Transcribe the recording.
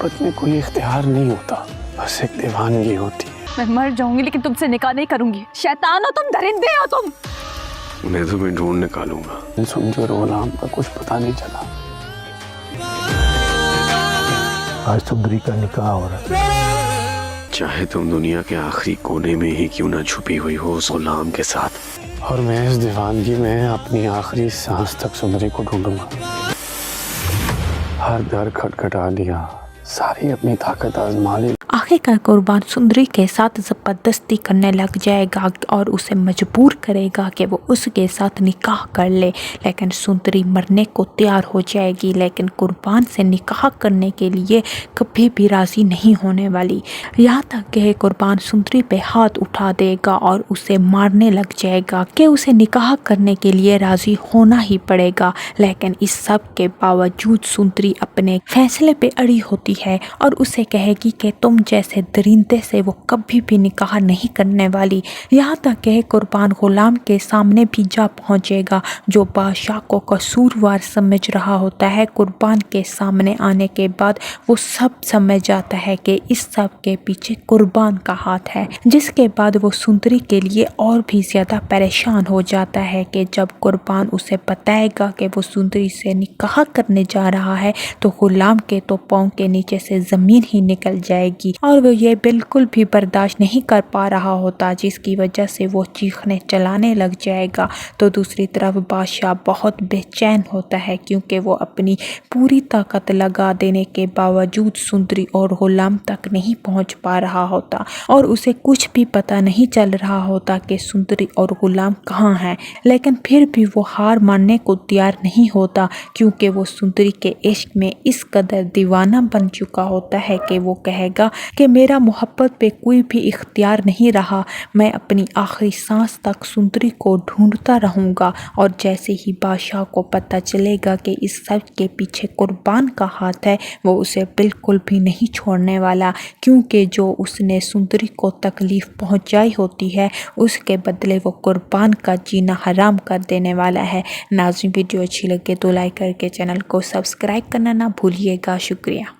मोहब्बत में कोई इख्तियार नहीं होता, बस एक दीवानगी होती है। मैं मर जाऊंगी लेकिन तुमसे निकाह नहीं करूंगी। शैतान हो तुम, दरिंदे हो तुम। उन्हें तो मैं ढूंढ निकालूंगा। सुंदर और गुलाम का कुछ पता नहीं चला। आज सुंदरी का निकाह हो रहा है। चाहे तुम दुनिया के आखिरी कोने में ही क्यों ना छुपी हुई हो उस गुलाम के साथ, और मैं इस दीवानगी में अपनी आखिरी सांस तक सुंदरी को ढूंढूंगा। हर दर खटखटा लिया, सारी अपनी ताकत आजमा ली। आखिरकार कुर्बान सुंदरी के साथ ज़बरदस्ती करने लग जाएगा और उसे मजबूर करेगा कि वो उसके साथ निकाह कर ले, लेकिन सुंदरी मरने को तैयार हो जाएगी, लेकिन कुर्बान से निकाह करने के लिए कभी भी राज़ी नहीं होने वाली। यहाँ तक कि कुर्बान सुंदरी पे हाथ उठा देगा और उसे मारने लग जाएगा कि उसे निकाह करने के लिए राज़ी होना ही पड़ेगा। लेकिन इस सब के बावजूद सुंदरी अपने फैसले पे अड़ी होती है और उसे कहेगी कि तुम जैसे दरिंदे से वो कभी भी निकाह नहीं करने वाली। यहाँ तक कि कुर्बान गुलाम के सामने भी जा पहुँचेगा, जो बादशाह को कसूरवार समझ रहा होता है। कुर्बान के सामने आने के बाद वो सब समझ जाता है कि इस सब के पीछे कुर्बान का हाथ है, जिसके बाद वो सुंदरी के लिए और भी ज़्यादा परेशान हो जाता है कि जब कुर्बान उसे बताएगा कि वो सुंदरी से निकाह करने जा रहा है तो गुलाम के तो पाँव के नीचे से ज़मीन ही निकल जाएगी और वो ये बिल्कुल भी बर्दाश्त नहीं कर पा रहा होता, जिसकी वजह से वो चीखने चलाने लग जाएगा। तो दूसरी तरफ बादशाह बहुत बेचैन होता है क्योंकि वो अपनी पूरी ताकत लगा देने के बावजूद सुंदरी और गुलाम तक नहीं पहुंच पा रहा होता और उसे कुछ भी पता नहीं चल रहा होता कि सुंदरी और गुलाम कहाँ हैं। लेकिन फिर भी वो हार मानने को तैयार नहीं होता क्योंकि वो सुंदरी के इश्क में इस कदर दीवाना बन चुका होता है कि वो कहेगा कि मेरा मोहब्बत पे कोई भी इख्तियार नहीं रहा, मैं अपनी आखिरी सांस तक सुंदरी को ढूंढता रहूँगा। और जैसे ही बादशाह को पता चलेगा कि इस सब के पीछे कुर्बान का हाथ है, वो उसे बिल्कुल भी नहीं छोड़ने वाला, क्योंकि जो उसने सुंदरी को तकलीफ़ पहुँचाई होती है उसके बदले वो कुर्बान का जीना हराम कर देने वाला है। नाज़रीन, वीडियो अच्छी लगे तो लाइक करके चैनल को सब्सक्राइब करना ना भूलिएगा। शुक्रिया।